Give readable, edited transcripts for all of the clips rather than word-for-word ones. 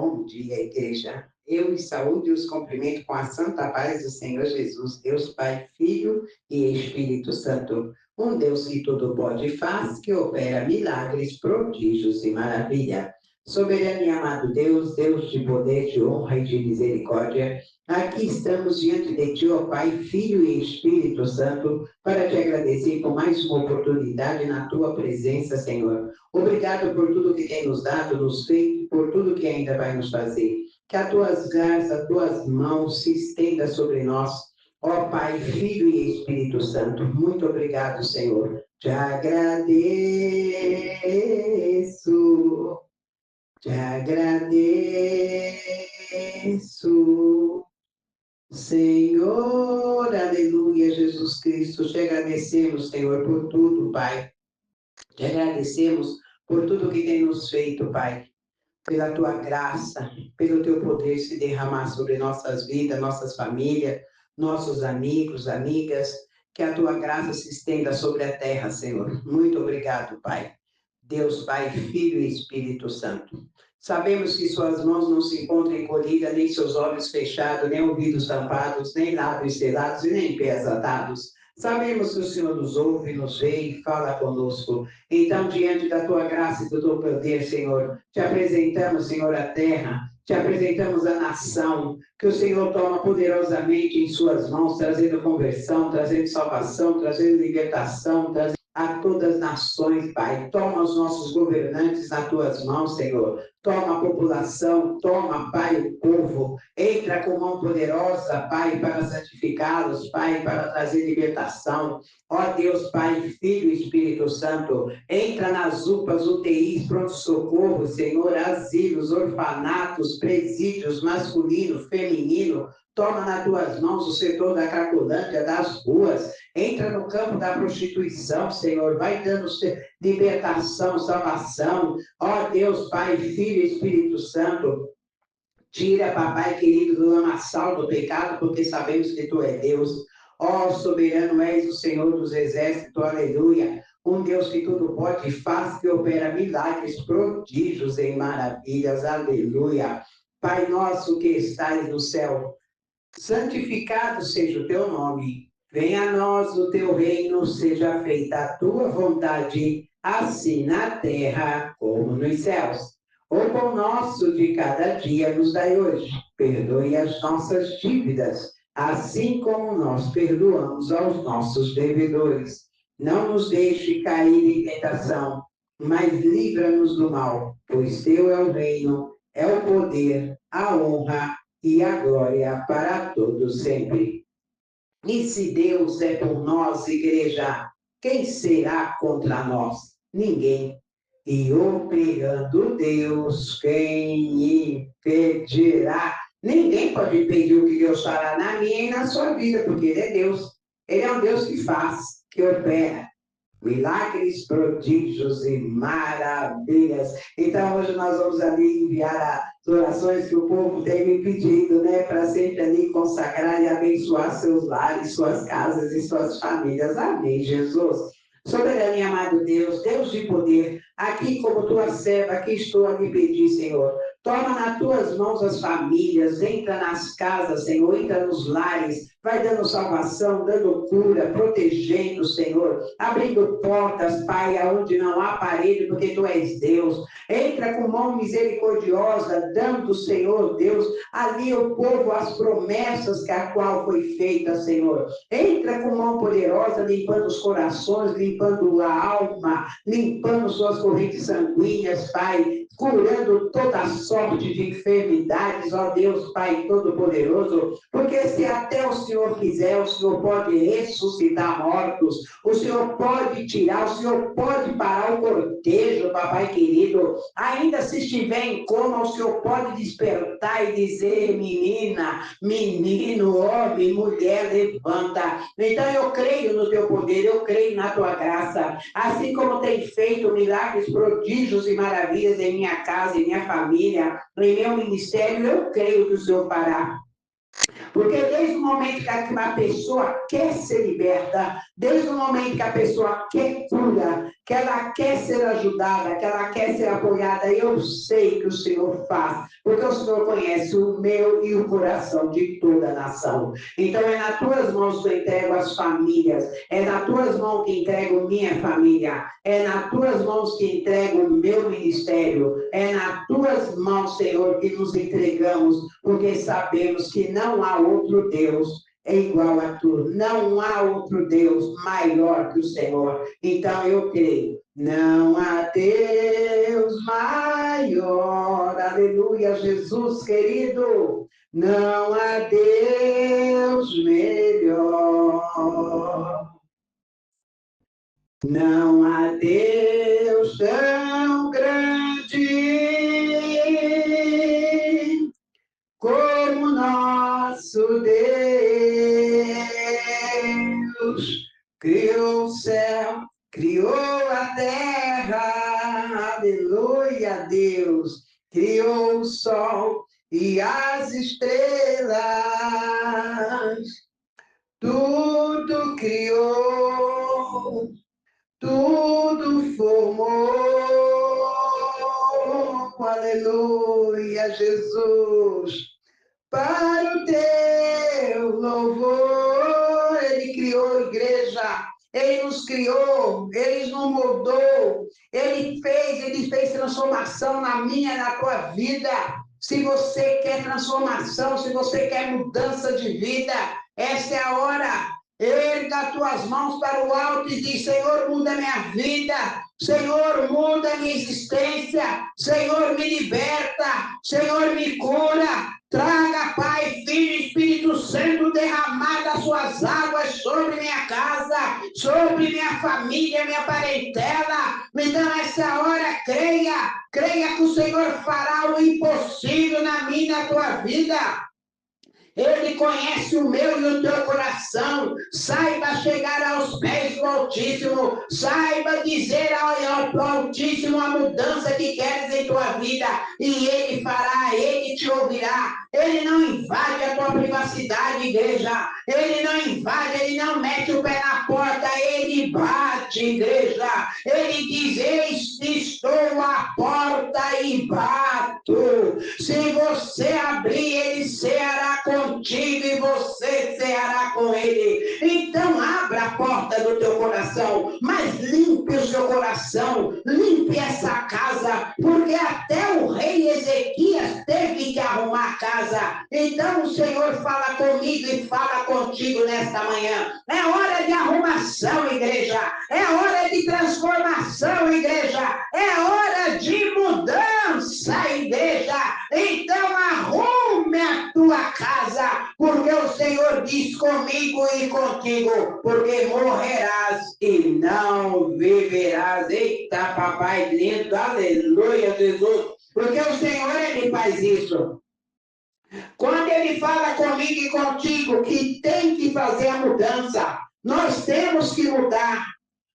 Bom dia, igreja. Eu, em saúde, os cumprimento com a santa paz do Senhor Jesus, Deus Pai, Filho e Espírito Santo. Um Deus que tudo pode e faz, que opera milagres, prodígios e maravilha. Soberano e amado Deus, Deus de poder, de honra e de misericórdia, aqui estamos diante de Ti, ó Pai, Filho e Espírito Santo, para Te agradecer por mais uma oportunidade na Tua presença, Senhor. Obrigado por tudo que tem nos dado, nos feito, por tudo que ainda vai nos fazer. Que as Tuas graças, as Tuas mãos se estendam sobre nós, ó Pai, Filho e Espírito Santo. Muito obrigado, Senhor. Te agradeço. Te agradeço, Senhor, aleluia, Jesus Cristo. Te agradecemos, Senhor, por tudo, Pai. Te agradecemos por tudo que tem nos feito, Pai. Pela Tua graça, pelo Teu poder se derramar sobre nossas vidas, nossas famílias, nossos amigos, amigas. Que a Tua graça se estenda sobre a terra, Senhor. Muito obrigado, Pai. Deus Pai, Filho e Espírito Santo. Sabemos que suas mãos não se encontram encolhidas, nem seus olhos fechados, nem ouvidos tampados, nem lábios selados e nem pés atados. Sabemos que o Senhor nos ouve, nos vê e fala conosco. Então, diante da tua graça e do teu poder, Senhor, te apresentamos, Senhor, a terra, te apresentamos a nação, que o Senhor toma poderosamente em suas mãos, trazendo conversão, trazendo salvação, trazendo libertação, trazendo a todas as nações, Pai. Toma os nossos governantes nas tuas mãos, Senhor. Toma a população, toma, Pai, o povo. Entra com mão poderosa, Pai, para santificá-los, Pai, para trazer libertação. Ó Deus, Pai, Filho e Espírito Santo, entra nas UPAs, UTIs, pronto-socorro, Senhor, asilos, orfanatos, presídios, masculino, feminino. Toma nas tuas mãos o setor da Cracolândia, das ruas. Entra no campo da prostituição, Senhor. Vai dando libertação, salvação. Ó Deus, Pai, Filho e Espírito Santo. Tira, papai querido, do lamaçal do pecado, porque sabemos que Tu é Deus. Ó soberano és o Senhor dos exércitos, aleluia. Um Deus que tudo pode e faz, que opera milagres, prodígios e maravilhas, aleluia. Pai nosso que estais no céu, santificado seja o Teu nome. Venha a nós o Teu reino, seja feita a Tua vontade, assim na terra como nos céus. O pão nosso de cada dia nos dai hoje. Perdoe as nossas dívidas, assim como nós perdoamos aos nossos devedores. Não nos deixe cair em tentação, mas livra-nos do mal, pois Teu é o reino, é o poder, a honra e a glória para todos sempre. E se Deus é por nós, igreja, quem será contra nós? Ninguém. E operando Deus, quem impedirá? Ninguém pode impedir o que Deus fará na minha e na sua vida, porque Ele é Deus. Ele é um Deus que faz, que opera. Milagres, prodígios e maravilhas. Então, hoje nós vamos ali enviar as orações que o povo tem me pedido, né? Para sempre ali consagrar e abençoar seus lares, suas casas e suas famílias. Amém, Jesus. Soberano e amado Deus, Deus de poder, aqui como tua serva, aqui estou a me pedir, Senhor. Toma nas tuas mãos as famílias, entra nas casas, Senhor, entra nos lares, vai dando salvação, dando cura, protegendo, Senhor, abrindo portas, Pai, aonde não há parede, porque Tu és Deus. Entra com mão misericordiosa, dando, Senhor, Deus, ali o povo as promessas que a qual foi feita, Senhor. Entra com mão poderosa, limpando os corações, limpando a alma, limpando suas correntes sanguíneas, Pai, curando toda sorte de enfermidades, ó Deus, Pai Todo-Poderoso, porque se até o Senhor quiser, o Senhor pode ressuscitar mortos, o Senhor pode tirar, o Senhor pode parar o cortejo, papai querido, ainda se estiver em coma, o Senhor pode despertar e dizer, menina, menino, homem, mulher, levanta. Então eu creio no Teu poder, eu creio na Tua graça, assim como tem feito milagres, prodígios e maravilhas em minha casa, em minha família, em meu ministério, eu creio que o Senhor fará. Porque desde o momento que a pessoa quer ser liberta, desde o momento que a pessoa quer cura, que ela quer ser ajudada, que ela quer ser apoiada. Eu sei que o Senhor faz, porque o Senhor conhece o meu e o coração de toda a nação. Então é nas tuas mãos que eu entrego as famílias, é nas tuas mãos que entrego minha família, é nas tuas mãos que entrego o meu ministério, é nas tuas mãos, Senhor, que nos entregamos, porque sabemos que não há outro Deus é igual a tu. Não há outro Deus maior que o Senhor. Então eu creio. Não há Deus maior. Aleluia, Jesus querido. Não há Deus melhor. Não há Deus tão grande como nosso Deus. Criou o céu, criou a terra, aleluia, Deus. Criou o sol e as estrelas, tudo criou, tudo formou, aleluia, Jesus. Para o teu louvor, Ele criou a igreja, Ele nos criou, Ele nos moldou, Ele fez transformação na minha e na tua vida. Se você quer transformação, se você quer mudança de vida, essa é a hora. Erga as tuas mãos para o alto e diz: Senhor, muda minha vida. Senhor, muda minha existência. Senhor, me liberta. Senhor, me cura. Traga, Pai, Filho e Espírito Santo, derramada as suas águas sobre minha casa, sobre minha família, minha parentela. Então, essa hora, creia que o Senhor fará o impossível na minha e na tua vida. Ele conhece o meu e o teu coração. Saiba chegar aos pés do Altíssimo. Saiba dizer ao Altíssimo a mudança que queres em tua vida. E Ele fará, Ele te ouvirá. Ele não invade a tua privacidade, igreja. Ele não invade, Ele não mete o pé na porta. Ele bate, igreja. Ele diz: eis, estou à porta e bato. Se você abrir, Ele ceará contigo e você ceará com Ele. Então abra a porta do teu coração, mas limpe o seu coração, limpe essa casa, porque até o rei Ezequias teve que arrumar a casa. Então o Senhor fala comigo e fala contigo nesta manhã. É hora de arrumação, igreja. É hora de transformação, igreja. É hora de mudança, igreja. Então arrume a tua casa, porque o Senhor diz comigo e contigo, porque morrerás e não viverás. Eita, papai lindo, aleluia, Jesus. Porque o Senhor, Ele faz isso. Quando Ele fala comigo e contigo que tem que fazer a mudança, nós temos que mudar.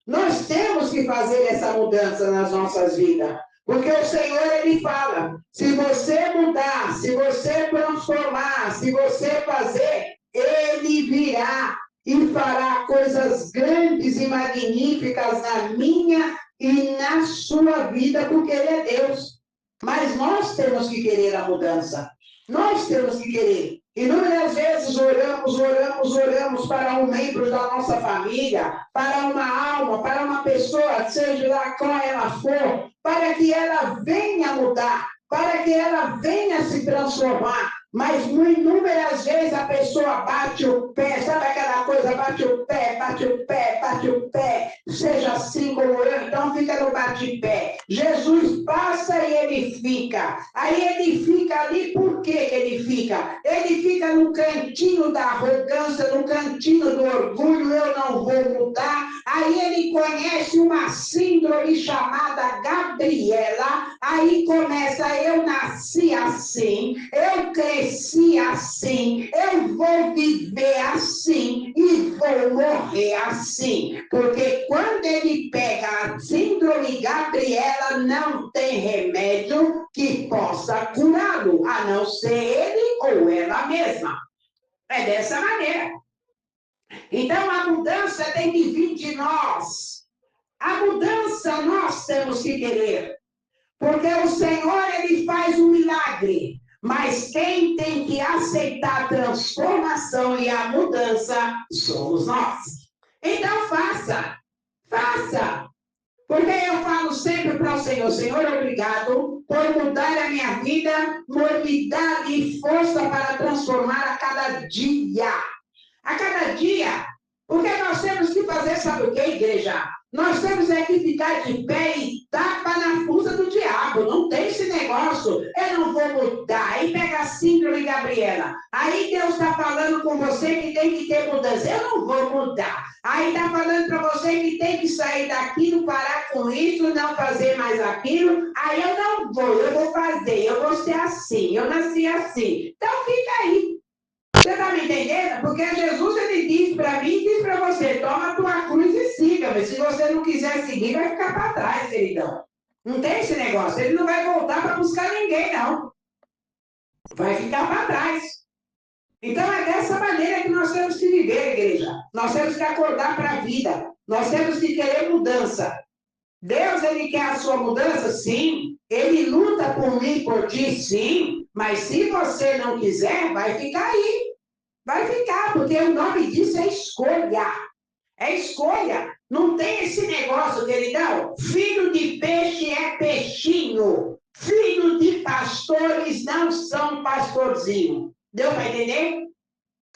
Nós temos que fazer essa mudança nas nossas vidas. Porque o Senhor, Ele fala, se você mudar, se você transformar, se você fazer, Ele virá e fará coisas grandes e magníficas na minha e na sua vida, porque Ele é Deus. Mas nós temos que querer a mudança. Nós temos que querer. Inúmeras vezes oramos para um membro da nossa família, para uma alma, para uma pessoa, seja lá qual ela for, para que ela venha mudar, para que ela venha se transformar. Mas inúmeras vezes a pessoa bate o pé, sabe aquela coisa, bate o pé, bate o pé, bate o pé, seja assim como eu, então fica no bate-pé. Jesus passa e Ele fica. Aí Ele fica ali, por que Ele fica? Ele fica no cantinho da arrogância, no cantinho do orgulho, eu não vou mudar. Aí Ele conhece uma síndrome chamada Gabriela, aí começa: eu nasci assim, eu cresci assim, eu vou viver assim e vou morrer assim. Porque quando ele pega a síndrome Gabriela, não tem remédio que possa curá-lo, a não ser ele ou ela mesma. É dessa maneira. Então a mudança tem que vir de nós. A mudança nós temos que querer. Porque o Senhor, ele faz um milagre. Mas quem tem que aceitar a transformação e a mudança somos nós. Então faça. Faça. Porque eu falo sempre para o Senhor, Senhor, obrigado por mudar a minha vida, por me dar força para transformar a cada dia. A cada dia. Porque nós temos que fazer, sabe o que, igreja? Nós temos é que ficar de pé e tapa na fuça do diabo. Não tem esse negócio. Eu não vou mudar. Aí pega a síndrome Gabriela. Aí Deus está falando com você que tem que ter mudança. Eu não vou mudar. Aí está falando para você que tem que sair daquilo, parar com isso, não fazer mais aquilo. Aí eu não vou, eu vou fazer, eu vou ser assim, eu nasci assim. Então fica aí. Você está me entendendo? Porque Jesus, ele diz para mim e diz para você, toma a tua cruz e siga, mas se você não quiser seguir, vai ficar para trás, queridão. Não tem esse negócio. Ele não vai voltar para buscar ninguém, não. Vai ficar para trás. Então é dessa maneira que nós temos que viver, igreja. Nós temos que acordar para a vida. Nós temos que querer mudança. Deus, ele quer a sua mudança? Sim. Ele luta por mim, por ti? Sim. Mas se você não quiser, vai ficar aí. Vai ficar, porque o nome disso é escolha. É escolha. Não tem esse negócio, queridão. Filho de peixe é peixinho. Filho de pastores não são pastorzinho. Deu para entender?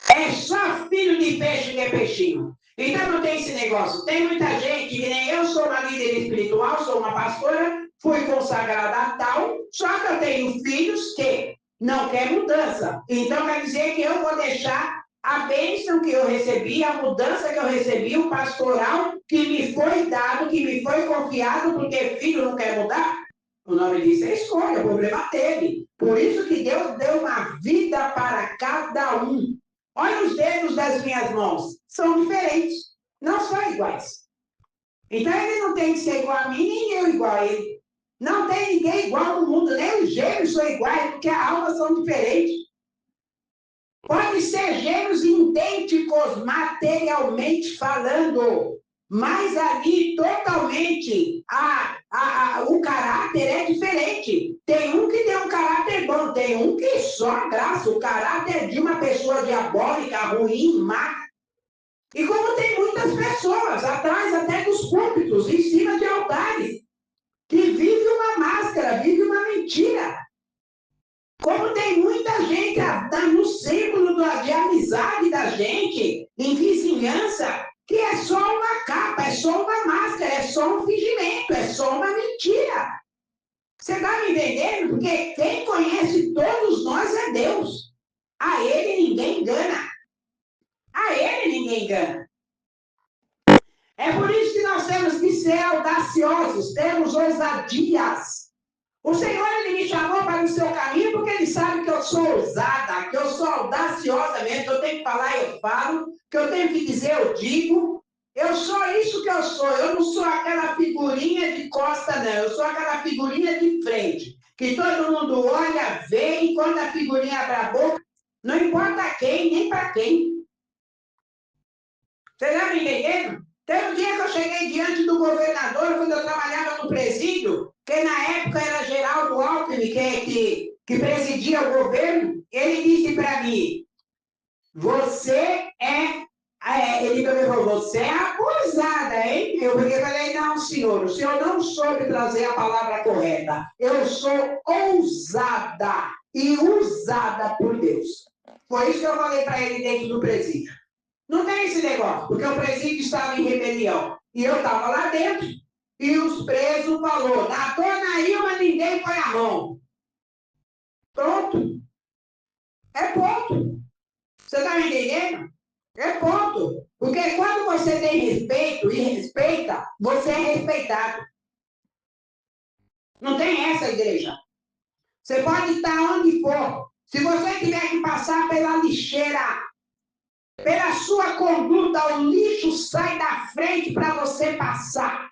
É só filho de peixe que é peixinho. Então não tem esse negócio. Tem muita gente, que nem eu sou uma líder espiritual, sou uma pastora, fui consagrada a tal, só que eu tenho filhos que não querem mudança. Então quer dizer que eu vou deixar a bênção que eu recebi, a mudança que eu recebi, o pastoral que me foi dado, que me foi confiado, porque filho não quer mudar. O nome disso é escolha, o problema teve. Por isso que Deus deu uma vida para cada um. Olha os dedos das minhas mãos. São diferentes. Não são iguais. Então ele não tem que ser igual a mim, nem eu igual a ele. Não tem ninguém igual no mundo. Nem os gêmeos são iguais, porque a alma são diferentes. Pode ser gêmeos idênticos, materialmente falando. Mas ali, totalmente, o caráter é diferente. Tem um que tem um caráter bom, tem um que só graça. O caráter de uma pessoa diabólica, ruim, má. E como tem muitas pessoas atrás até dos púlpitos, em cima de altares, que vive uma máscara, vive uma mentira. Como tem muita gente no círculo de amizade da gente, em vizinhança, que é só uma capa, é só uma máscara, é só um fingimento, é só uma mentira. Você está me entendendo? Porque quem conhece todos nós é Deus. A Ele ninguém engana. A Ele ninguém engana. É por isso que nós temos que ser audaciosos, temos ousadias. O Senhor, ele me chamou para o seu caminho porque ele sabe que eu sou ousada, que eu sou audaciosa mesmo, que eu tenho que falar, eu falo, que eu tenho que dizer, eu digo. Eu sou isso que eu sou, eu não sou aquela figurinha de costa, não, eu sou aquela figurinha de frente, que todo mundo olha, vê, e quando a figurinha abre a boca, não importa quem, nem para quem. Você está me entendendo? Teve um dia que eu cheguei diante do governador, quando eu trabalhava no presídio, que na época era Geraldo Alckmin, que presidia o governo, ele disse para mim, ele também falou, você é acusada, hein? Eu falei, não, senhor, o senhor não soube trazer a palavra correta. Eu sou ousada e usada por Deus. Foi isso que eu falei para ele dentro do presídio. Não tem esse negócio, porque o presídio estava em rebelião. E eu estava lá dentro. E os presos falaram, na dona Ilma ninguém põe a mão. Pronto. É ponto. Você está me entendendo? É ponto. Porque quando você tem respeito e respeita, você é respeitado. Não tem essa, igreja. Você pode estar onde for. Se você tiver que passar pela lixeira, pela sua conduta, o lixo sai da frente para você passar.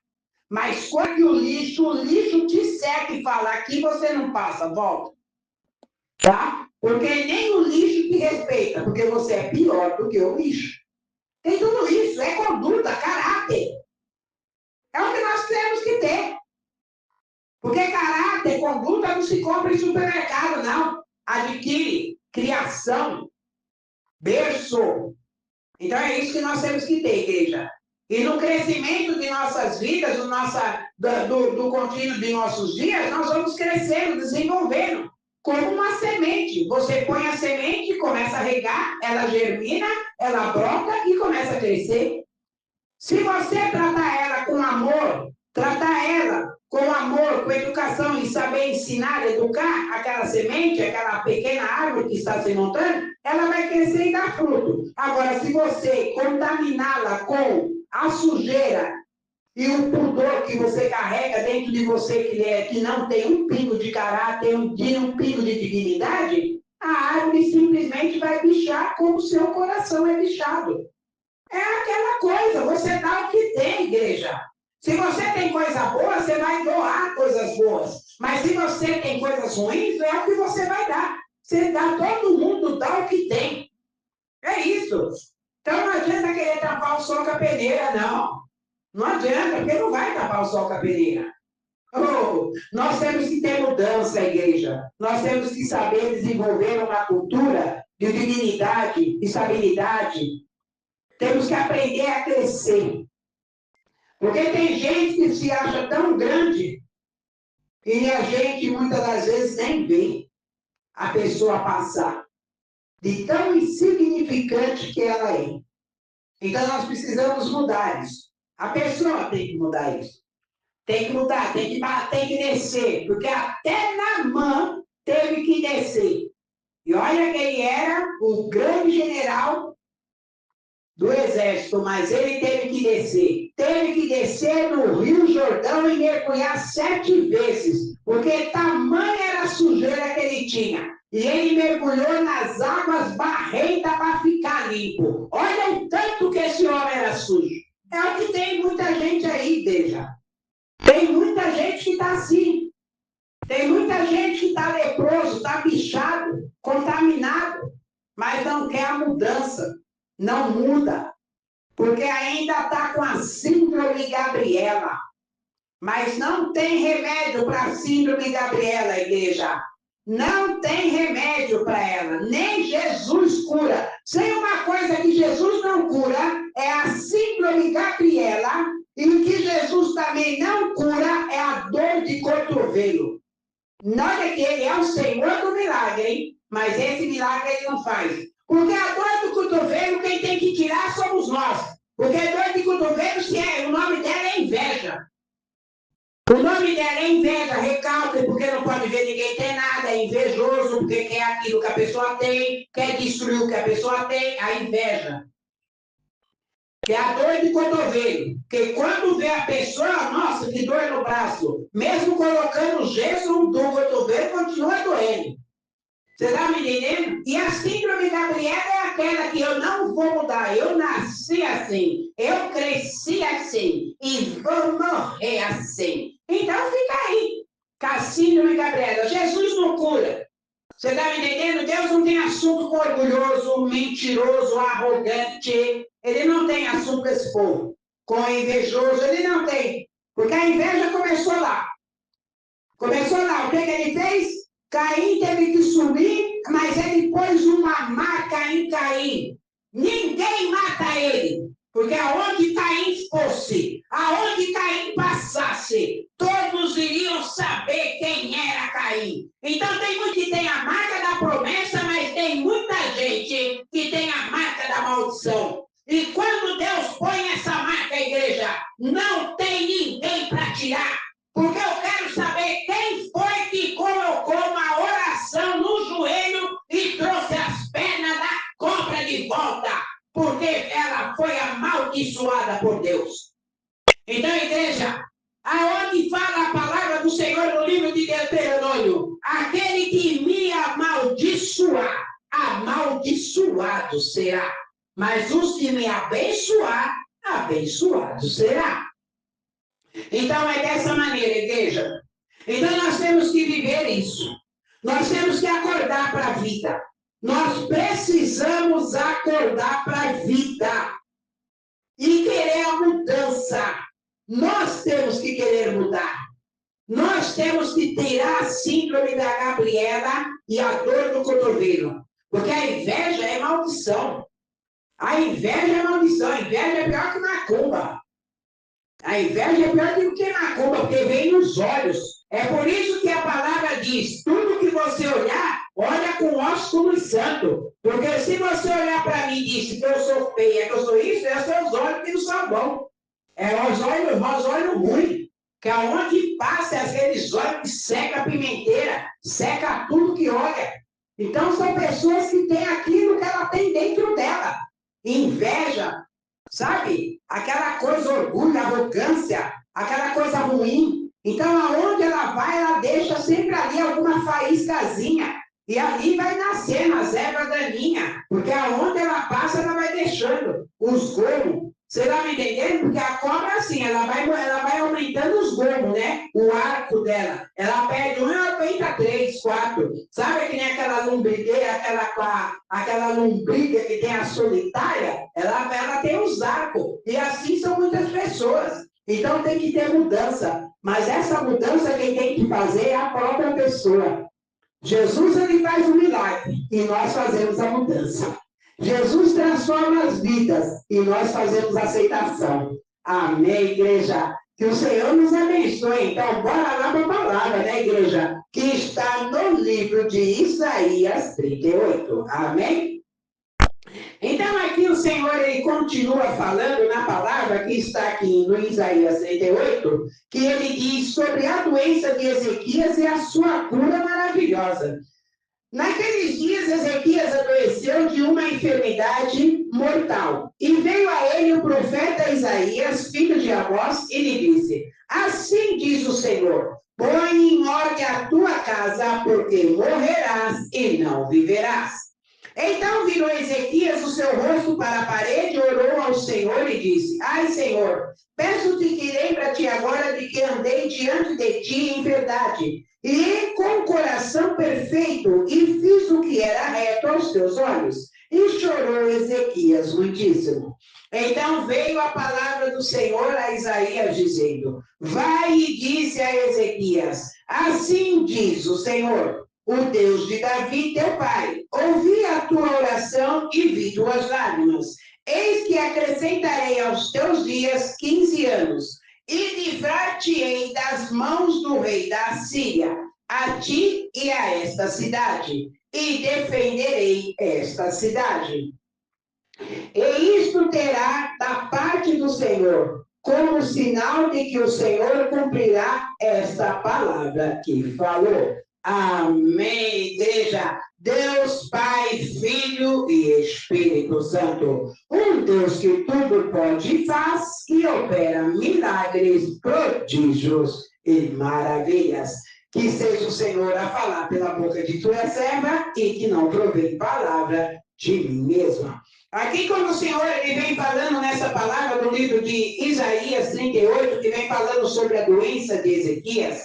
Mas quando o lixo te segue e fala, aqui você não passa, volta. Tá? Porque nem o lixo te respeita, porque você é pior do que o lixo. Tem tudo isso, é conduta, caráter. É o que se compra em supermercado, não. Adquire, criação, berço. Então é isso que nós temos que ter, igreja. E no crescimento de nossas vidas, do contínuo de nossos dias, nós vamos crescendo, desenvolvendo. Como uma semente. Você põe a semente, começa a regar, ela germina, ela brota e começa a crescer. Se você tratar ela com amor, com educação e saber ensinar, educar aquela semente, aquela pequena árvore que está se montando, ela vai crescer e dar fruto. Agora, se você contaminá-la com a sujeira e o pudor que você carrega dentro de você, que não tem um pingo de caráter, um pingo de dignidade, a árvore simplesmente vai bichar como o seu coração é bichado. É aquela coisa, você dá o que tem, igreja. Se você tem coisa boa, você vai doar coisas boas. Mas se você tem coisas ruins, é o que você vai dar. Você dá, todo mundo dá o que tem. É isso. Então não adianta querer tapar o sol com a peneira, não. Não adianta, porque não vai tapar o sol com a peneira. Oh, nós temos que ter mudança, igreja. Nós temos que saber desenvolver uma cultura de dignidade, estabilidade. Temos que aprender a crescer. Porque tem gente que se acha tão grande e a gente muitas das vezes nem vê a pessoa passar de tão insignificante que ela é. Então nós precisamos mudar isso. A pessoa tem que mudar isso. Tem que mudar, tem que descer, porque até Naamã teve que descer. E olha que ele era o grande general do exército, mas ele teve que descer. Teve que descer no Rio Jordão e mergulhar 7 vezes, porque tamanha era a sujeira que ele tinha. E ele mergulhou nas águas barrentas para ficar limpo. Olha o tanto que esse homem era sujo. É o que tem muita gente aí, igreja. Tem muita gente que está assim. Tem muita gente que está leproso, está bichado, contaminado, mas não quer a mudança. Não muda, porque ainda está com a síndrome Gabriela. Mas não tem remédio para a síndrome Gabriela, igreja. Não tem remédio para ela. Nem Jesus cura. Tem uma coisa que Jesus não cura, é a síndrome Gabriela. E o que Jesus também não cura é a dor de cotovelo. Olha que ele é o Senhor do milagre, hein? Mas esse milagre ele não faz. Porque a dor do cotovelo, quem tem que tirar somos nós. Porque a dor de cotovelo, o nome dela é inveja. O nome dela é inveja, recalque, porque não pode ver ninguém ter nada, é invejoso, porque quer aquilo que a pessoa tem, quer destruir o que a pessoa tem, a inveja. Que é a dor de cotovelo. Porque quando vê a pessoa, nossa, que dor no braço, mesmo colocando gesso do cotovelo, continua doendo. Você está me entendendo? E a síndrome Gabriela é aquela que eu não vou mudar. Eu nasci assim, eu cresci assim e vou morrer assim. Então fica aí, com a síndrome Gabriela. Jesus não cura. Você está me entendendo? Deus não tem assunto com orgulhoso, mentiroso, arrogante. Ele não tem assunto com esse povo. Com invejoso, ele não tem. Porque a inveja começou lá. Começou lá. O que ele fez? Caim teve que subir, mas ele pôs uma marca em Caim. Ninguém mata ele. Porque aonde Caim fosse, aonde Caim passasse, todos iriam saber quem era Caim. Então tem muito que tem a marca da promessa, mas tem muita gente que tem a marca da maldição. E quando Deus põe essa marca, igreja, não tem ninguém para tirar. Porque eu quero saber quem foi que colocou uma oração no joelho e trouxe as pernas da cobra de volta. Porque ela foi amaldiçoada por Deus. Então, igreja, aonde fala a palavra do Senhor no livro de Deuteronômio, aquele que me amaldiçoar, amaldiçoado será. Mas os que me abençoar, abençoado será. Então, é dessa maneira, igreja. Então, nós temos que viver isso. Nós temos que acordar para a vida. Nós precisamos acordar para a vida. E querer a mudança. Nós temos que querer mudar. Nós temos que tirar a síndrome da Gabriela e a dor do cotovelo. Porque a inveja é maldição. A inveja é maldição. A inveja é pior que macumba. A inveja é pior do que macumba, porque vem nos olhos. É por isso que a palavra diz, tudo que você olhar, olha com ósculo santo. Porque se você olhar para mim e diz que eu sou feia, que eu sou isso, é os seus olhos que não são bons. É os olhos ruins. Que aonde passa aqueles olhos que seca a pimenteira, seca tudo que olha. Então são pessoas que têm aquilo que ela tem dentro dela. Inveja, sabe? Aquela coisa, orgulho, arrogância, aquela coisa ruim. Então, aonde ela vai, ela deixa sempre ali alguma faíscazinha. E ali vai nascendo as ervas daninhas. Porque aonde ela passa, ela vai deixando os gomos. Você está me entendendo? Porque a cobra, assim, ela vai aumentando os gomos, né? O arco dela. Ela perde 1 e aumenta 3, 4. Sabe que nem aquela lombrigueira, aquela lombriga que tem a solitária? Ela tem os arcos. E assim são muitas pessoas. Então tem que ter mudança. Mas essa mudança quem tem que fazer é a própria pessoa. Jesus, ele faz um milagre e nós fazemos a mudança. Jesus transforma as vidas e nós fazemos aceitação. Amém, igreja? Que o Senhor nos abençoe. Então, bora lá para a palavra, né, igreja? Que está no livro de Isaías 38. Amém? Então, aqui o Senhor, ele continua falando na palavra que está aqui no Isaías 38, que ele diz sobre a doença de Ezequias e a sua cura maravilhosa. Naqueles dias, Ezequias adoeceu de uma enfermidade mortal. E veio a ele o profeta Isaías, filho de Amós, e lhe disse: assim diz o Senhor, põe em ordem a tua casa, porque morrerás e não viverás. Então virou Ezequias o seu rosto para a parede, orou ao Senhor e disse: ai, Senhor, peço-te que lembra-te agora de que andei diante de ti em verdade, e com coração perfeito, e fiz o que era reto aos teus olhos. E chorou Ezequias muitíssimo. Então veio a palavra do Senhor a Isaías, dizendo: vai e disse a Ezequias: assim diz o Senhor, o Deus de Davi, teu pai, ouvi a tua oração e vi tuas lágrimas. Eis que acrescentarei aos teus dias 15 anos, e livrar-te-ei das mãos do rei da Síria, a ti e a esta cidade, e defenderei esta cidade. E isto terá da parte do Senhor, como sinal de que o Senhor cumprirá esta palavra que falou. Amém, igreja. Deus Pai, Filho e Espírito Santo. Um Deus que tudo pode e faz, que opera milagres, prodígios e maravilhas. Que seja o Senhor a falar pela boca de tua serva e que não provém palavra de mim mesma. Aqui, quando o Senhor ele vem falando nessa palavra do livro de Isaías 38, que vem falando sobre a doença de Ezequias,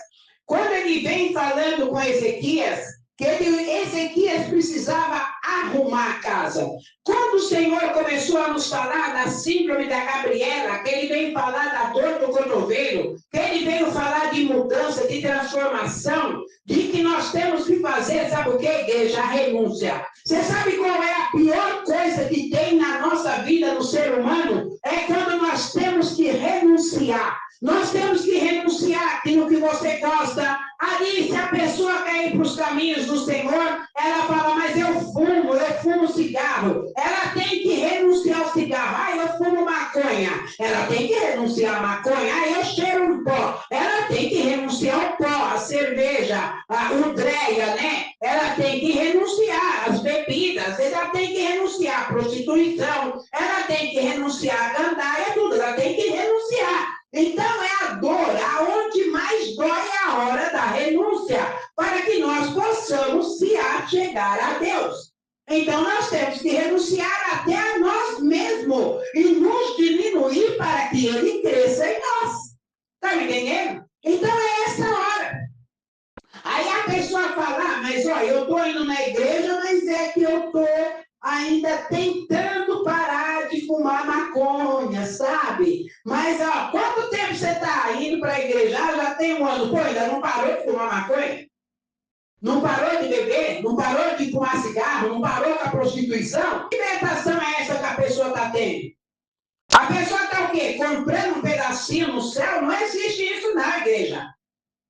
quando ele vem falando com Ezequias, que Ezequias precisava arrumar a casa. Quando o Senhor começou a nos falar da síndrome da Gabriela, que ele veio falar da dor do cotovelo, que ele veio falar de mudança, de transformação, de que nós temos que fazer, sabe o que, igreja? A renúncia. Você sabe qual é a pior coisa que tem na nossa vida, no ser humano? É quando nós temos que renunciar. Nós temos que renunciar àquilo que você gosta. Ali, se a pessoa quer ir para os caminhos do Senhor, ela fala, mas eu fumo cigarro. Ela tem que renunciar ao cigarro. Ah, eu fumo maconha. Ela tem que renunciar à maconha. Ah, eu cheiro um pó. Ela tem que renunciar ao pó, a cerveja, o dreia, né? Ela tem que renunciar às bebidas. Ela tem que renunciar à prostituição. Ela tem que renunciar à gandaia, tudo. Ela tem que renunciar. Então é a dor, aonde mais dói é a hora da renúncia, para que nós possamos se achegar a Deus. Então nós temos que renunciar até a nós mesmos e nos diminuir para que Ele cresça em nós. Está me entendendo? Então é essa hora. Aí a pessoa fala, mas olha, eu estou indo na igreja, mas é que eu estou ainda tentando parar de fumar maconha, sabe? Mas, ó, quanto tempo você está indo para a igreja? Já tem tem um ano, pô, ainda não parou de fumar maconha? Não parou de beber? Não parou de fumar cigarro? Não parou com a prostituição? Que tentação é essa que a pessoa está tendo? A pessoa está o quê? Comprando um pedacinho no céu? Não existe isso não, igreja.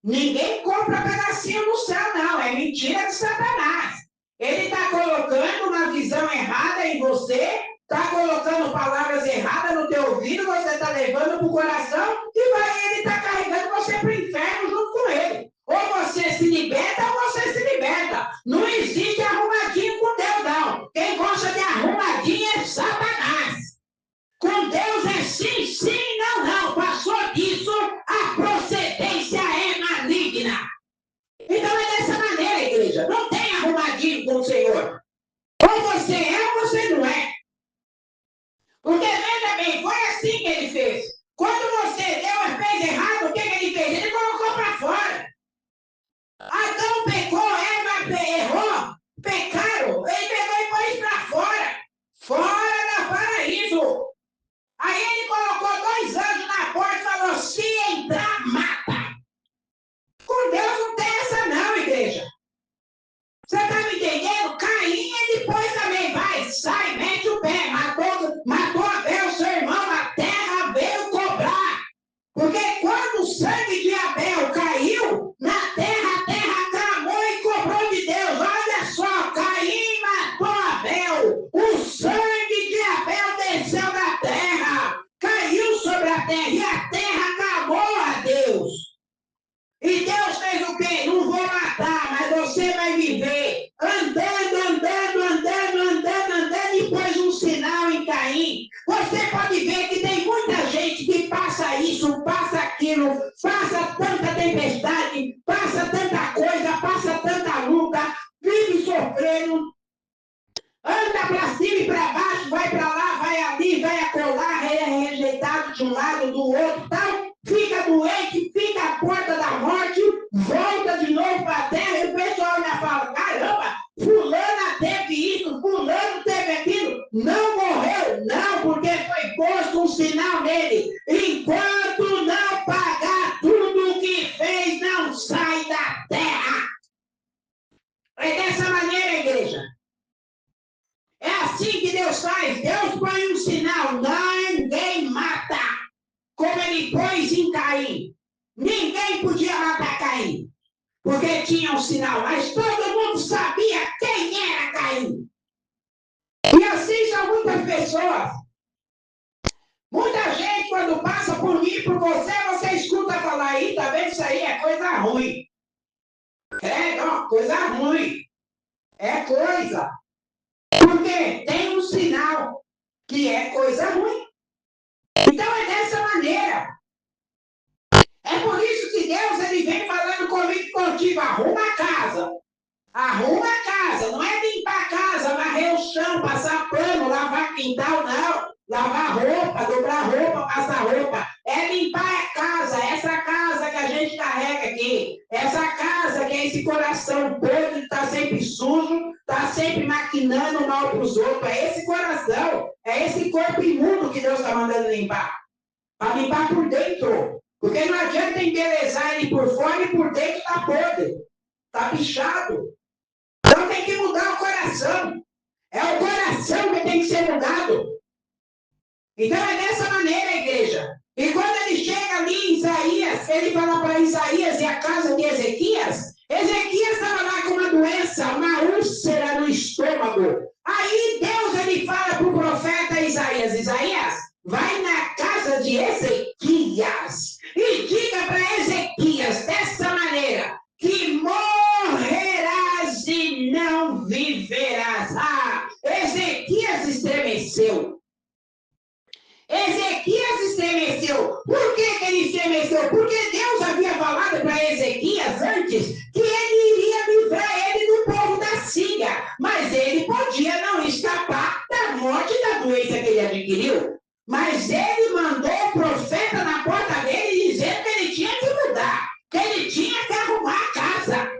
Ninguém compra pedacinho no céu, não. É mentira de Satanás. Ele está colocando uma visão errada em você, está colocando palavras erradas no teu ouvido, você está levando para o coração e ele está carregando você para o inferno junto com ele. Ou você se liberta ou você se liberta. Não existe arrumadinho com Deus, não. Quem gosta de arrumadinho é Satanás. Com Deus é sim, sim, não, não. Passou disso, a procedência é maligna. Então é dessa maneira, igreja. Não tem arrumadinho com o Senhor. Ou você é ou você não é. Porque, veja bem, foi assim que ele fez. Quando você fez errado, o que ele fez? Ele colocou para fora. Adão pecou, Eva errou, pecaram. Ele pegou e pôs para fora. Fora da paraíso. Aí ele colocou 2 anjos na porta e falou, se entrar, mata. Com Deus não tem essa não, igreja. Você está me entendendo? Caim, ele depois também vai, sai, mete o pé, matou Abel, seu irmão, a terra veio cobrar. Porque quando o sangue de Abel caiu na terra, a terra clamou e cobrou de Deus. Olha só, Caim matou Abel. O sangue de Abel desceu da terra, caiu sobre a terra e a terra clamou a Deus. E Deus fez o quê? Não vou matar, mas você vai viver andando, e pôs um sinal em Caim. Você pode ver que tem muita gente que passa isso, passa aquilo, passa tanta tempestade, passa tanta coisa, passa tanta luta, vive sofrendo, anda para cima e para baixo, vai para lá, vai ali, vai acolá, é rejeitado de um lado, do outro, tal, fica doente, fica à porta da morte, volta de novo para a terra, e o pessoal já fala, caramba, fulana teve isso, fulano teve aquilo, não morreu, não, porque foi posto um sinal nele, enquanto não pagar tudo o que fez, não sai da terra. É dessa maneira, igreja. É assim que Deus faz. Deus põe um sinal. Ninguém mata. Como ele pôs em Caim. Ninguém podia matar Caim. Porque tinha um sinal. Mas todo mundo sabia quem era Caim. E assim são muitas pessoas. Muita gente, quando passa por mim, por você escuta falar aí, tá vendo? Isso aí é coisa ruim. Credo, coisa ruim. É coisa. Porque tem um sinal que é coisa ruim. Então é dessa maneira. É por isso que Deus ele vem falando comigo contigo. Arruma a casa. Arruma a casa. Não é limpar a casa, varrer o chão, passar pano, lavar quintal, não. Lavar roupa, dobrar roupa, passar roupa. É limpar a casa. Essa casa que a gente carrega aqui. Essa casa que é esse coração podre, está sempre sujo, está sempre maquinando mal para os outros. É esse coração, é esse corpo imundo que Deus está mandando limpar. Para limpar por dentro. Porque não adianta embelezar ele por fora e por dentro está podre. Está bichado. Então tem que mudar o coração. É o coração que tem que ser mudado. Então é dessa maneira, igreja. E quando ele chega ali em Isaías, ele fala para Isaías e a casa de Ezequias, Ezequias estava lá com uma doença, uma úlcera no estômago. Aí Deus ele fala para o profeta Isaías, Isaías, vai na casa de Ezequias e diga para Ezequias dessa maneira, que morrerás e não viverás. Ah, Ezequias estremeceu. Ezequias estremeceu. Por que ele estremeceu? Porque Deus havia falado para Ezequias antes que ele iria livrar ele do povo da Síria. Mas ele podia não escapar da morte da doença que ele adquiriu. Mas ele mandou o profeta na porta dele dizendo que ele tinha que mudar, que ele tinha que arrumar a casa.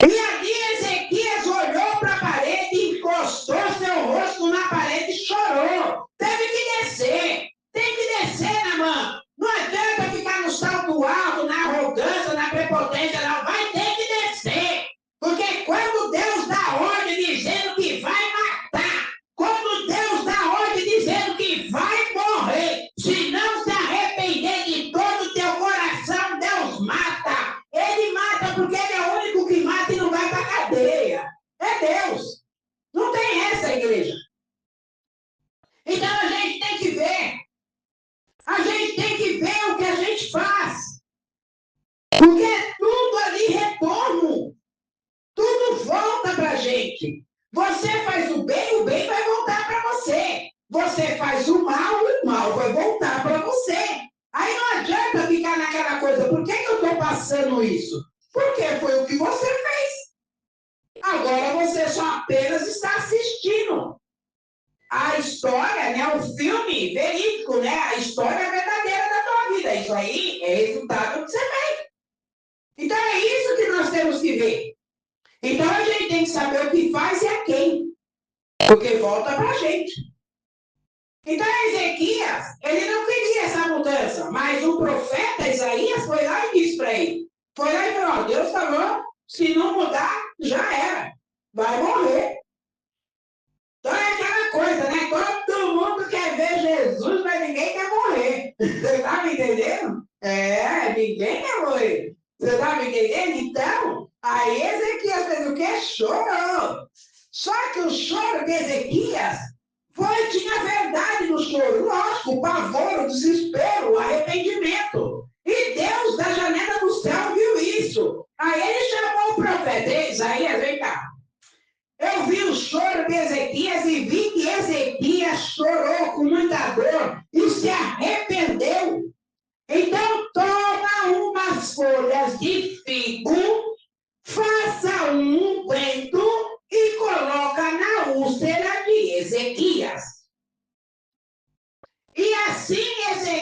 E ali Ezequias olhou para a parede, encostou seu rosto na parede e chorou. Teve que descer. Tem que descer, Naamã. Não adianta ficar no salto alto, na arrogância. gente. Você faz o bem vai voltar para você. Você faz o mal vai voltar para você. Aí não adianta ficar naquela coisa, por que eu estou passando isso? Porque foi o que você fez. Agora você só apenas está assistindo a história, né? O filme verídico, né? A história verdadeira da tua vida. Isso aí é resultado do que você fez. Então é isso que nós temos que ver. Então a gente tem que saber o que faz e a quem. Porque volta para a gente. Então Ezequias, ele não queria essa mudança, mas o profeta Isaías foi lá e disse para ele. Foi lá e falou, Deus falou, se não mudar, já era. Vai morrer. Então é aquela coisa, né? Todo mundo quer ver Jesus, mas ninguém quer morrer. Você está me entendendo? Ninguém quer morrer. Você está me entendendo? Então, aí Ezequias fez o quê? Chorou. Só que o choro de Ezequias tinha verdade no choro. Lógico, o pavor, o desespero, o arrependimento. E Deus, da janela do céu, viu isso. Aí ele chamou o profeta, Isaías, vem cá. Eu vi o choro de Ezequias e vi que Ezequias chorou com muita dor e se arrependeu. Então, toma umas folhas de figo, faça um unguento e coloca na úlcera de Ezequias. E assim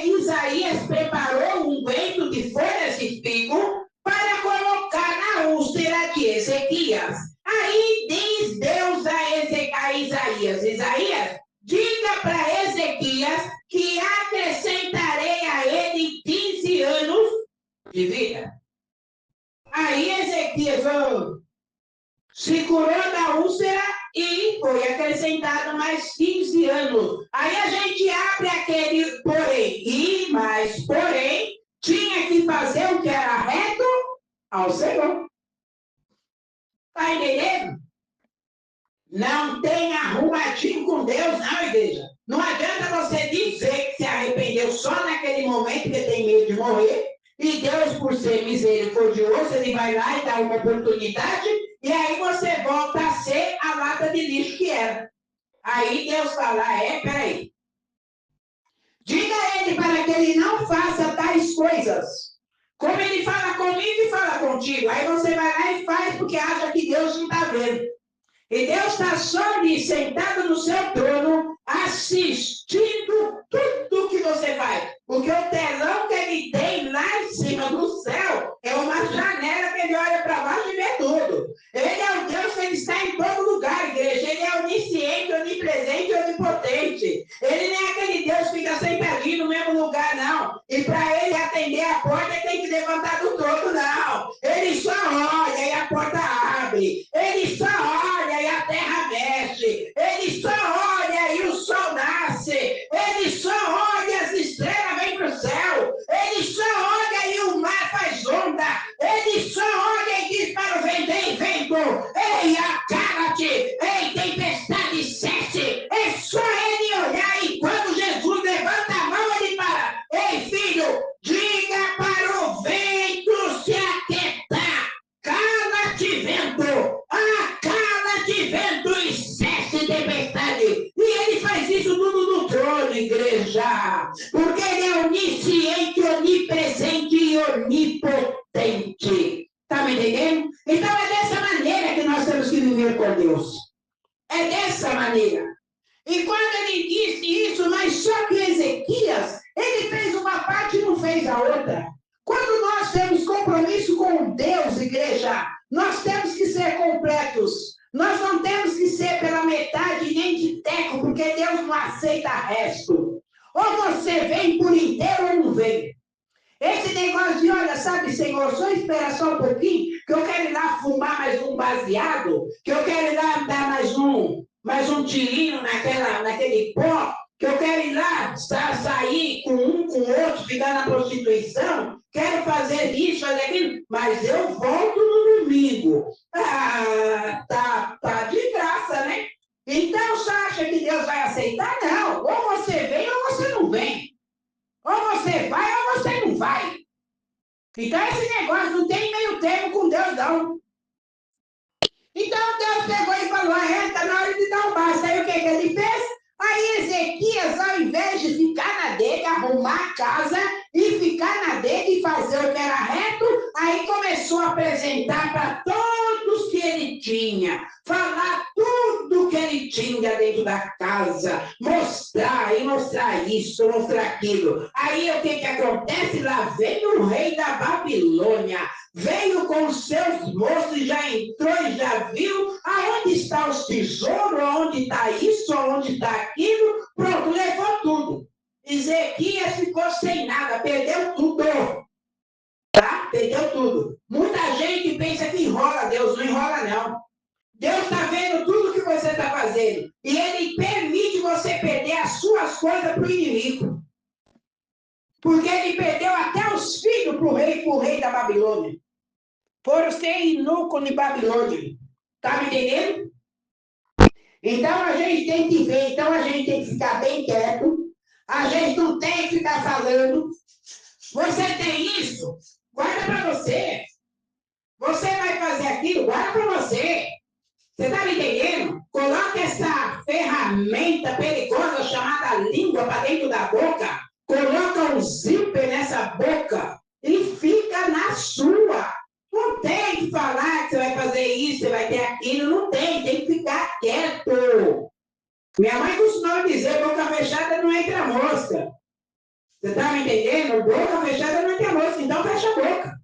Isaías preparou um unguento de folhas de figo para colocar na úlcera de Ezequias. Aí diz Deus a Isaías, Isaías, diga para Ezequias que acrescentarei a ele 15 anos de vida. Aí Ezequias se curou da úlcera e foi acrescentado mais 15 anos. Aí a gente abre aquele porém, tinha que fazer o que era reto ao Senhor. Está entendendo? Não tem arrumadinho com Deus, não, igreja. Não adianta você dizer que se arrependeu só naquele momento que tem medo de morrer, e Deus, por ser misericordioso, ele vai lá e dá uma oportunidade, e aí você volta a ser a lata de lixo que era. Aí Deus fala, peraí. Diga a ele para que ele não faça tais coisas. Como ele fala comigo e fala contigo. Aí você vai lá e faz porque acha que Deus não está vendo. E Deus está só ali, sentado no seu trono, assistindo tudo que você faz. Porque o telão que ele tem lá em cima do céu é uma janela que ele olha para baixo e vê tudo. Ele é o Deus que ele está em todo lugar, igreja. Ele é onisciente, onipresente e onipotente. Ele não é aquele Deus que fica sentadinho no mesmo lugar, não. E para ele atender a porta, ele tem que levantar do trono, não. Ele só olha e a porta abre. Ele só olha e a terra mexe. Ele só olha e o sol nasce. Ele só olha e as estrelas vêm para o céu. Ele só olha e o mar faz onda. Ele só olha e diz para o vento, ei, vento, ei, acala-te, ei, tempestade, cesse. É só ele olhar e quando Jesus levanta a mão, ele para. Ei, filho, diga para o vento se aquietar. Cala-te, vento. Cala-te, vento, e cesse tempestade. E ele faz isso tudo no trono, igreja. Porque ele é onisciente, onipresente e onipotente. Está me entendendo? Então é dessa maneira que nós temos que viver com Deus. É dessa maneira. E quando ele disse isso, mas só que Ezequias, ele fez uma parte e não fez a outra. Quando nós temos compromisso com Deus, igreja, nós temos que ser completos. Nós não temos que ser pela metade nem de teco, porque Deus não aceita resto. Ou você vem por inteiro ou não vem. Esse negócio de, olha, sabe, Senhor, só espera só um pouquinho, que eu quero ir lá fumar mais um baseado, que eu quero ir lá dar mais um tirinho naquele pó, que eu quero ir lá sair com o outro, ficar na prostituição, quero fazer isso, fazer aquilo, mas eu volto no domingo. Tá de graça, né? Então, você acha que Deus vai aceitar? Não. Ou você vem ou você não vem. Ou você vai ou você não vai. Então, esse negócio não tem meio termo com Deus, não. Então, Deus pegou e falou, está na hora de dar um basta. Aí o que ele fez? Aí Ezequias, ao invés de ficar na dele, arrumar a casa e ficar na dele e fazer o que era reto, aí começou a apresentar para todos que ele tinha, falar tudo que ele tinha dentro da casa, mostrar isso, mostrar aquilo. Aí o que acontece? Lá vem o rei da Babilônia, veio com os seus moços, já entrou e já viu aonde está os tesouros, aonde está isso, aonde está aquilo, pronto, levou tudo. Ezequias ficou sem nada, perdeu tudo. Tá? Perdeu tudo. Muita gente pensa que enrola Deus, não enrola não. Deus está vendo tudo que você está fazendo. E Ele permite você perder as suas coisas para o inimigo. Porque Ele perdeu até os filhos para o rei da Babilônia. Foram ser eunuco de Babilônia. Está me entendendo? Então a gente tem que ver, então a gente tem que ficar bem quieto. A gente não tem que ficar falando. Você tem isso? Guarda para você. Você vai fazer aquilo? Guarda para você. Você está me entendendo? Coloque essa ferramenta perigosa chamada língua para dentro da boca. Coloca um zíper nessa boca e fica na sua. Não tem que falar que você vai fazer isso, você vai ter aquilo. Não tem que ficar quieto. Minha mãe costumava dizer, boca fechada não entra mosca. Você está me entendendo? Boca fechada não entra mosca, então fecha a boca.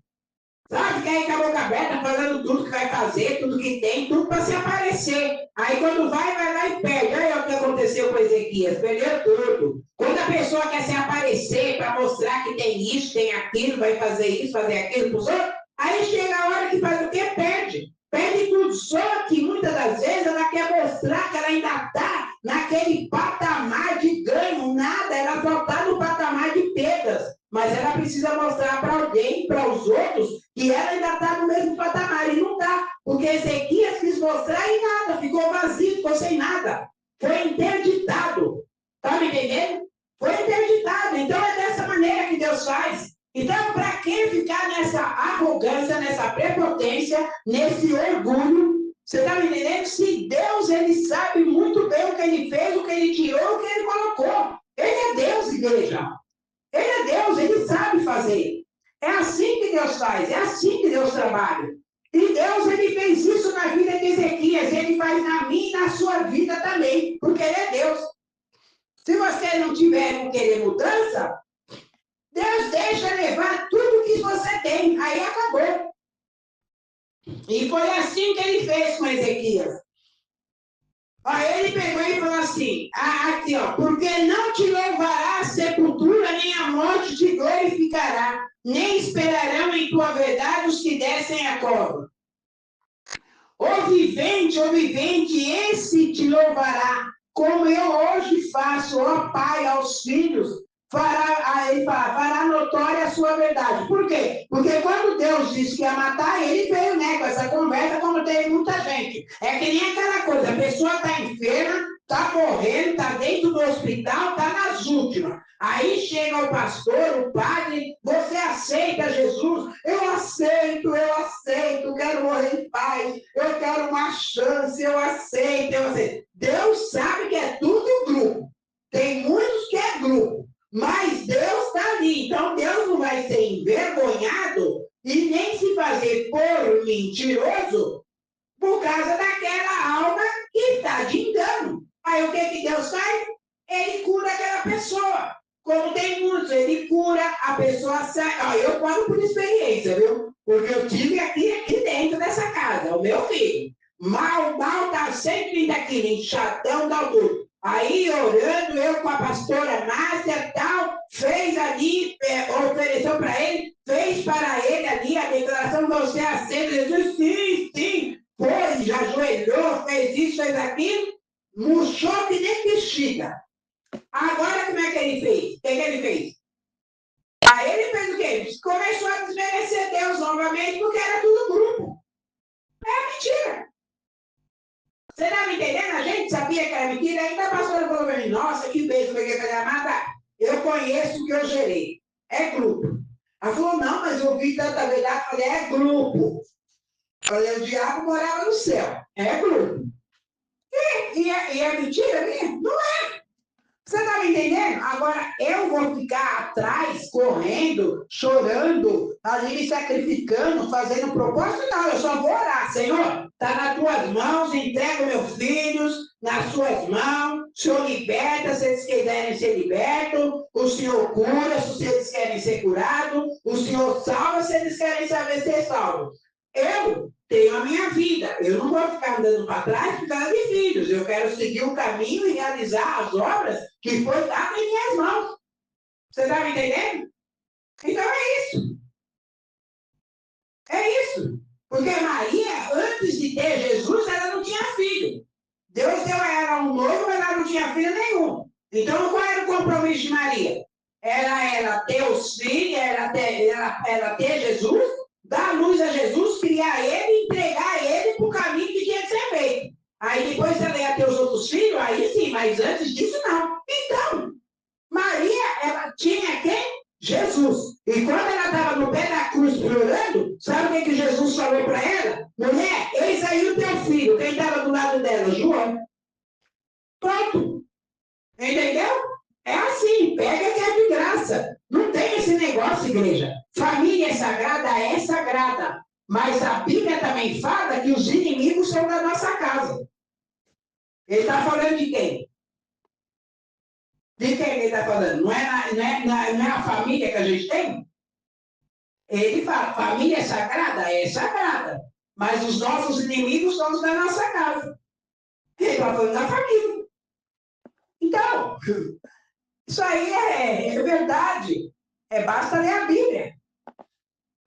Sabe, fica aí com a boca aberta, falando tudo que vai fazer, tudo que tem, tudo para se aparecer. Aí quando vai lá e perde. Olha o que aconteceu com Ezequias, perdeu tudo. Quando a pessoa quer se aparecer para mostrar que tem isso, tem aquilo, vai fazer isso, fazer aquilo para os outros, aí chega a hora que faz o quê? Perde. Perde tudo. Só que muitas das vezes ela quer mostrar que ela ainda está naquele patamar de ganho, nada, ela só está no patamar de perdas. Mas ela precisa mostrar para alguém, para os outros, que ela ainda está no mesmo patamar. E não está, porque Ezequias quis mostrar e nada, ficou vazio, ficou sem nada. Foi interditado. Está me entendendo? Foi interditado. Então é dessa maneira que Deus faz. Então, para que ficar nessa arrogância, nessa prepotência, nesse orgulho? Você está me entendendo? Se Deus, Ele sabe muito bem o que Ele fez, o que Ele tirou, o que Ele colocou. Ele é Deus, igreja. Ele é Deus, Ele sabe fazer. É assim que Deus faz, é assim que Deus trabalha. E Deus, Ele fez isso na vida de Ezequias, Ele faz na minha e na sua vida também, porque Ele é Deus. Se você não tiver um querer mudança, Deus deixa levar tudo que você tem, aí acabou. E foi assim que Ele fez com Ezequias. Aí ele pegou e falou assim, aqui ó, porque não te louvará a sepultura, nem a morte te glorificará, nem esperarão em tua verdade os que descem a cova. O vivente, esse te louvará, como eu hoje faço, ó Pai, aos filhos, fará notória a sua verdade. Por quê? Porque quando Deus disse que ia matar, ele veio, né, com essa conversa, como tem muita gente. É que nem aquela coisa, a pessoa está enferma, está morrendo, está dentro do hospital, está nas últimas. Aí chega o pastor, o padre, você aceita Jesus? Eu aceito, quero morrer em paz, eu quero uma chance, eu aceito. Deus sabe que é tudo grupo. Tem muitos que é grupo. Mas Deus está ali, então Deus não vai ser envergonhado e nem se fazer por mentiroso por causa daquela alma que está de engano. Aí o que Deus faz? Ele cura aquela pessoa. Como tem muitos, ele cura, a pessoa sai. Eu falo por experiência, viu? Porque eu tive aqui dentro dessa casa, o meu filho. Mal, tá 130 quilos, inchadão, tal tudo. Aí, orando, eu com a pastora Márcia, tal, fez ali, ofereceu para ele, fez para ele ali a declaração, você aceita Jesus? Sim, foi, já ajoelhou, fez isso, fez aquilo, murchou que nem bexiga. Agora, como é que ele fez? O que ele fez? Aí ele fez o quê? Começou a desmerecer Deus novamente, porque era tudo grupo. É mentira. Você está me entendendo? A gente sabia que era mentira, ainda a pastora falou para mim, nossa, que beijo, peguei para amada. Eu conheço o que eu gerei. É grupo. Ela falou, não, mas eu ouvi tanta verdade. Eu falei, é grupo. Eu falei, o diabo morava no céu. É grupo. E é mentira minha? Não é. Você está me entendendo? Agora, eu vou ficar atrás, correndo, chorando, ali me sacrificando, fazendo propósito? Não, eu só vou orar. Senhor, está nas tuas mãos, entrego meus filhos nas suas mãos. O Senhor liberta se eles quiserem ser libertos. O Senhor cura se eles querem ser curados. O Senhor salva se eles querem saber ser salvos. Eu tenho a minha vida. Eu não vou ficar andando para trás por causa de filhos. Eu quero seguir o caminho e realizar as obras que foi dada em minhas mãos. Você está me entendendo? Então é isso. É isso. Porque Maria, antes de ter Jesus, ela não tinha filho. Deus deu a ela um noivo, mas ela não tinha filho nenhum. Então, qual era o compromisso de Maria? Era ter os filhos, era ter Jesus, dar luz a Jesus, criar ele, entregar ele para o caminho que tinha que ser feito. Aí depois ela ia ter os outros filhos, aí sim, mas antes disso não. Então, Maria, ela tinha quem? Jesus. E quando ela estava no pé da cruz chorando, sabe o que Jesus falou para ela? Mulher, eis aí o teu filho. Quem estava do lado dela? João. Pronto. Entendeu? É assim, pega que é de graça. Não tem esse negócio, igreja. Família é sagrada. Mas a Bíblia também fala que os inimigos são da nossa casa. Ele está falando de quem? De quem ele está falando? Não é a família que a gente tem? Ele fala, família é sagrada? É sagrada. Mas os nossos inimigos são os da nossa casa. Ele está falando da família. Então, isso aí é verdade. Basta ler a Bíblia.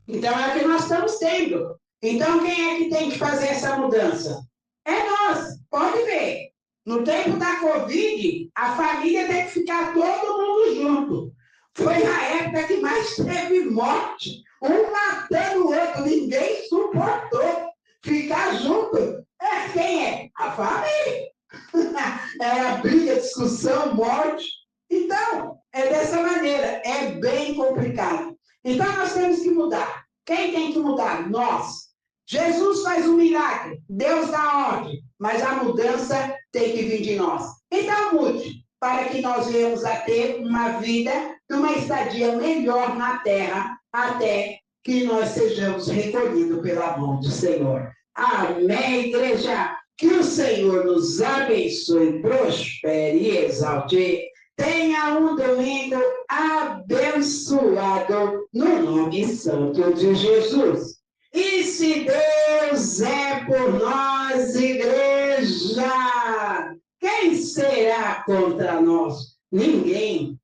Então, é o que nós estamos tendo. Então, quem é que tem que fazer essa mudança? É nós. Pode ver. No tempo da Covid, a família tem que ficar todo mundo junto. Foi a época que mais teve morte. Um matando o outro. Ninguém suportou ficar junto. Quem é? A família. Era briga, discussão, morte. Então, é dessa maneira. É bem complicado. Então, nós temos que mudar. Quem tem que mudar? Nós. Jesus faz um milagre. Deus dá ordem. Mas a mudança tem que vir de nós. Então, mude, para que nós venhamos a ter uma vida, uma estadia melhor na terra, até que nós sejamos recolhidos pela mão do Senhor. Amém, igreja? Que o Senhor nos abençoe, prospere e exalte. Tenha um domingo abençoado no nome santo de Jesus. E se Deus é por nós, igreja, quem será contra nós? Ninguém.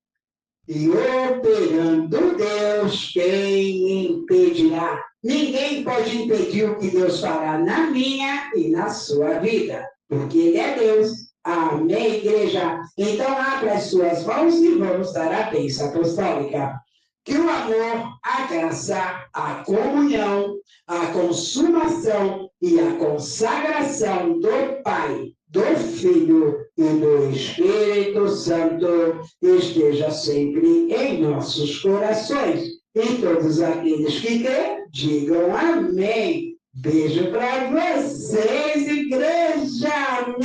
E operando Deus, quem impedirá? Ninguém pode impedir o que Deus fará na minha e na sua vida, porque Ele é Deus. Amém, igreja? Então, abra as suas mãos e vamos dar a bênção apostólica. Que o amor, a graça, a comunhão, a consumação e a consagração do Pai, do Filho e do Espírito Santo esteja sempre em nossos corações. E todos aqueles que crêem, digam amém. Beijo para vocês, igreja!